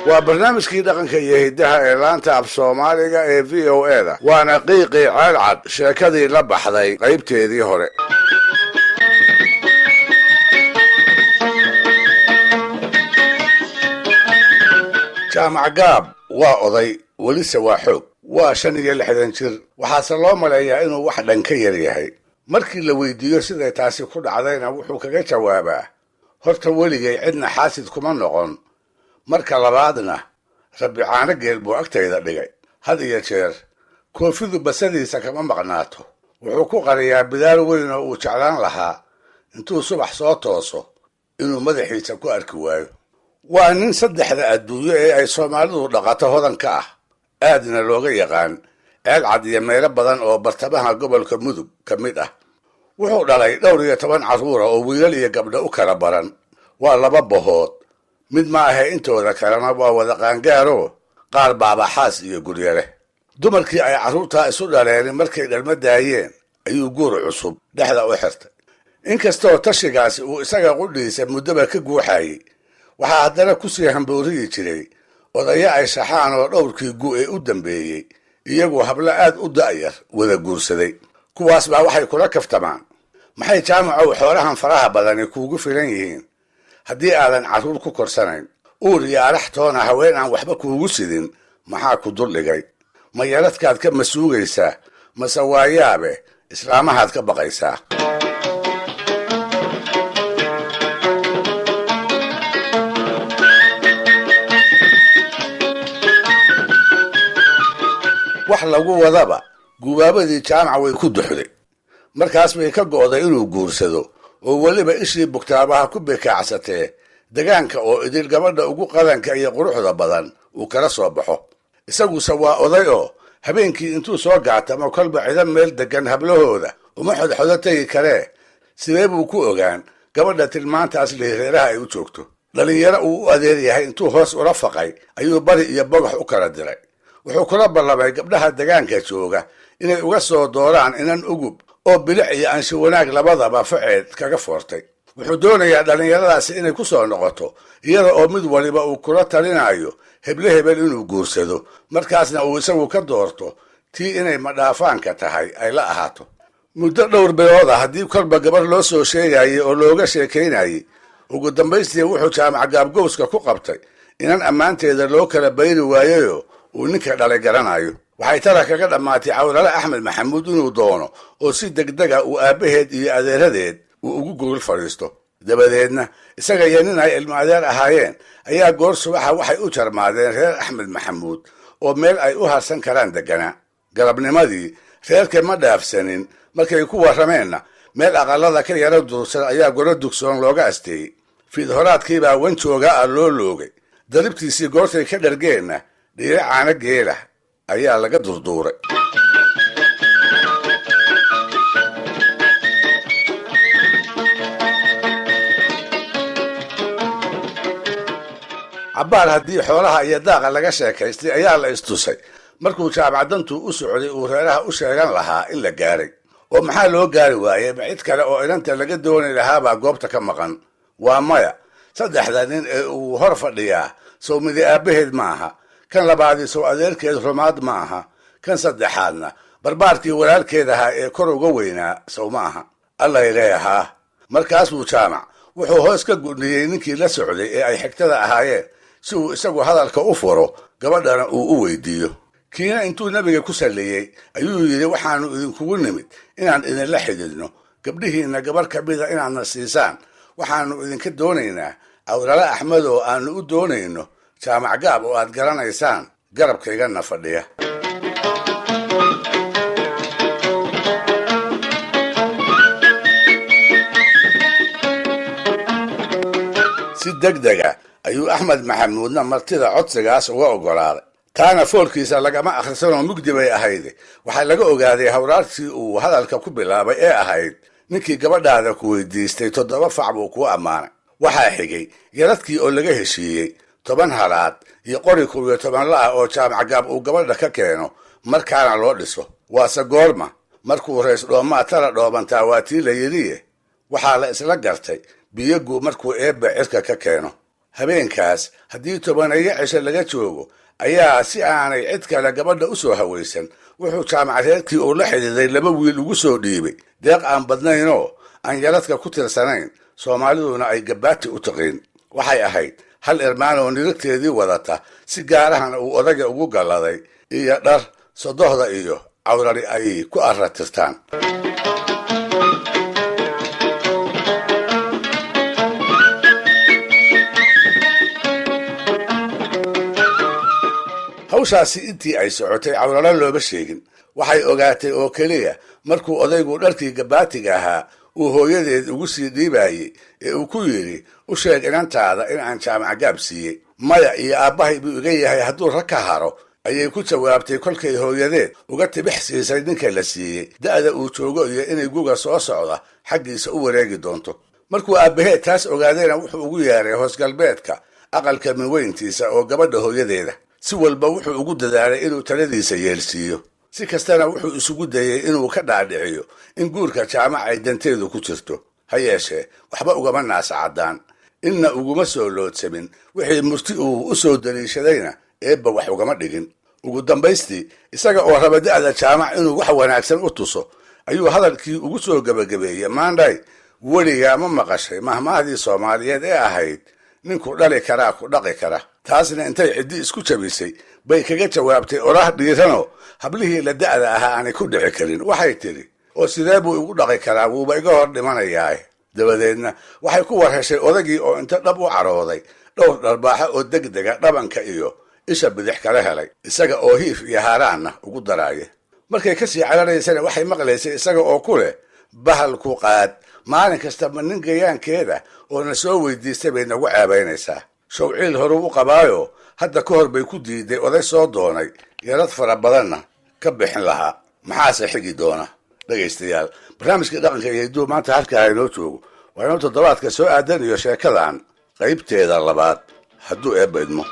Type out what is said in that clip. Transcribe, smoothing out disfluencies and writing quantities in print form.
waa barnaamijkii dhaqanka iyo hiddaha ee laanta af soomaaliga ee v o eda waana qiiqii ceelcad sheekadii la baxday qaybteedii hore. jaamac gaab waa oday welise waa xoog waa 65 jir waxaase loo maleeyaa inuu wax dhan ka yar yahay. markii la weydiiyo siday taasi ku dhacdayna wuxuu kaga jawaabaa horta weligay cidna xaasid kuma noqon, marka labaadna rabbi caano geel buu agtayda dhigay. had iyo jeer koofidu basadiisa kama maqnaato, wuxuu ku qariyaa bidaar weyn oo uu jeclaan lahaa intuu subax soo tooso inuu madaxiisa ku arki waayo. waa nin saddexda adduunyo ee ay soomaalidu dhaqato hodan ka ah, aadna looga yaqaan ceelcad iyo meelo badan oo bartamaha gobolka mudug ka mid ah. wuxuu dhalay 12 carruura oo wiilal iyo gabdho u kala baran. waa 2 bohood, mid ma ahe intooda kalena waa wada qaangaaro, qaar baabaxaas iyo guryo leh. dumarkii ay carruurtaa isu dhaleen markay dhalma daayeen ayuu guur cusub dhexda u xirtay. inkastoo tashigaasi uu isaga qudhiisa muddaba ka guuxayay, waxaa haddana kusii hambooriyi jiray odayo ay shaxaan oo dhowrkii gu ee u dambeeyey iyagu hablo aad u da'yar wada guursaday. kuwaas baa waxay kula kaftamaan, maxay jaamacow xoolahan faraha badani kuugu filan yihiin haddii aadan carruur ku korsanayn? uur iyo araxtoona haween aan waxba kuugu sidin maxaa ku duldhigay? ma yaradkaad ka masuugaysaa mase waayaabe islaamahaad ka baqaysaa? wax lagu wadaba gubaabadii jaamac way ku duxday. markaas bay ka go'day inuu guursado oo weliba ishii bugtaabaha ku bekaacsatee degaanka oo idil gabadha ugu qadanka iyo quruxda badan uu kala soo baxo. isaguse waa oday oo habeenkii intuu soo gaatamo kolba cidan meel degan hablahooda uma xodxodo tegi karee sidee buu ku ogaan gabadha tilmaantaas lihireeraha ay u joogto? dhalinyaro uu u adeer yahay intuu hoos ula faqay ayuu bari iyo bogax u kala diray. wuxuu kula ballamay gabdhaha degaanka jooga inay uga soo dooraan inan ugub oo bilic iyo anshi wanaag labadaba faceed kaga foortay. wuxuu doonayaa dhallinyaradaasi inay ku soo noqoto iyada oo mid waliba uu kula talinayo heble hebel inuu guursado, markaasna uu isagu ka doorto tii inay madhaafaanka tahay ay la ahaato. muddo dhowr bilood ah haddii kolba gabar loo soo sheegayay oo looga sheekaynayay, ugu dambaystii wuxuu jaamac gaabgowska ku qabtay inan ammaanteeda loo kala bayri waayayoo uu ninka dhalay garanayo. waxay tala kaga dhammaatay cawrale axmed maxamuud inuu doono oo si degdega uu aabbaheed iyo adeeradeed uu ugu gogol fadhiisto. dabadeedna isaga iyo nin ay ilmo adeer ahaayeen ayaa goor subaxa waxay u jarmaadeen reer axmed maxamuud oo meel ay u harsan karaan deganaa. galabnimadii reerka ma dhaafsanin, markay ku warrameenna meel aqalada ka yara dursan ayaa golo dugsoon looga asteeyey. fiidhoraadkiibaa wanjooga ah loo loogay. daribtiisii goortay ka dhargeenna dhiire caano geelah ayaa laga durduuray. cabbaar haddii xoolaha iyo daaqa laga sheekaystay ayaa la istusay markuu jaamacdantuu u socday uu reeraha u sheegan lahaa in la gaaray. oo maxaa loo gaari waayey? ma cid kale oo inanta laga dooni lahaabaa goobta ka maqan? waa maya. saddexda nin ee uu hor fadhiyaa sow midi aabbaheed ma aha, kan labaadii sow adeerkeed rumaad ma aha, kan saddexaadna barbaarkii walaalkeed ahaa ee kor uga weynaa sow ma aha. allay leeyahaa. markaasuu jaamac wuxuu hoos ka gudniyey ninkii la socday ee ay xigtada ahaayeen si uu isagu hadalka u furo gabadhana uu u weydiiyo. kiina intuu nabiga ku salleeyey ayuu yidhi, waxaannu idinkugu nimid inaan idinla xididno, gabdhihiinna gabarh ka mida inaadna siisaan. waxaannu idinka doonaynaa cawrale axmed oo aannu u doonayno jaamac gaab oo aad garanaysaan garabkaygana fadhiya. si degdega ayuu axmed maxamuudna martida codsigaas uga oggolaaday. taana foolkiisa lagama akhrisanoo mugdi bay ahayde waxaa laga ogaaday hawraartii uu hadalka ku bilaabay ee ahayd, ninkii gabadhaada ku weydiistay 7 fac buu kuu ammaanay. waxaa xigay yaradkii oo laga heshiiyey 10 halaad iyo qori 12 la oo jaamac gaab uu gabadha ka keeno markaana loo dhiso. waase goorma? markuu rays dhoomaa tala dhoobantaa waa tii la yidhiye waxaa la isla gartay biyagu markuu eebba cirka ka keeno. habeenkaas haddii tobaneeyo cisho laga joogo ayaa si aanay cid kale gabadha u soo hawaysan wuxuu jaamacadeedkii uu la xidhiiday laba wiil ugu soo dhiibay deeq aan badnaynoo aan yaradka ku tirsanayn soomaaliduna ay gabaati u taqiin. waxay ahayd hal irmaan oo niragteedii wadata si gaarahana uu odaga ugu galladay iyo dhar sodohda iyo cawrari ay ku arratirtaan. hawshaasi intii ay socotay cawraro looma sheegin. waxay ogaatay oo keliya markuu odaygu dharkii gabaatiga ahaa uu hooyadeed ugu sii dhiibayey ee uu ku yidhi u sheeg inantaada in aan jaamac gaab siiyey. maya iyo aabbahay buu iga yahay hadduu rag ka haro ayay ku jawaabtay kolkay hooyadeed uga tibix siisay ninka la siiyey da'da uu joogo iyo inay guga soo socda xaggiisa u wareegi doonto. markuu aabbaheed taas ogaadayna wuxuu ugu yeeray hoosgalbeedka aqalka minweyntiisa oo gabadha hooyadeeda. si walba wuxuu ugu dadaalay inuu taladiisa yeelsiiyo. si kastana wuxuu isugu dayey inuu ka dhaadhiciyo in guurka jaamac ay danteedu ku jirto. ha yeeshee waxba ugama naasacaddaan, inna uguma soo loodsamin. wixii murti uu u soo daliishadayna eebba wax ugama dhigin. ugu dambaystii isaga oo raba da'da jaamac inuu wax wanaagsan u tuso ayuu hadalkii ugu soo gebagabeeyey, maandhay weligaa ma maqashay mahmahdii soomaaliyeed ee ahayd ninku dhali karaa ku dhaqi kara. taasna intay ciddi isku jabisay bay kaga jawaabtay oraah dhiiranoo hablihii la da'da ahaa aanay ku dhici karin. waxay tidhi oo sidee buu igu dhaqi karaa, wuuba iga hor dhimanayaae. dabadeedna waxay ku war heshay odagii oo inta dhab u carooday dhowr dharbaaxo oo degdega dhabanka iyo isha bidix kala helay, isaga oo hiif iyo haaraanna ugu daraaya. markay kasii cararaysana waxay maqlaysay isaga oo ku leh bahalku qaad, maalin kastaba nin gayaankeeda oo na soo weydiistay bay nagu ceebaynaysaa. shawciil horuu u qabaayo hadda ka hor bay ku diiday oday soo doonay yarad fara badanna ka bixin lahaa. maxaase xigi doona? dhegaystayaal, barnaamijkii dhaqanka iyo hidduu maanta halkaa inoo joogo. waa inuu toddobaadka soo aadan iyo sheekadan qaybteeda labaad hadduu eebba idmo.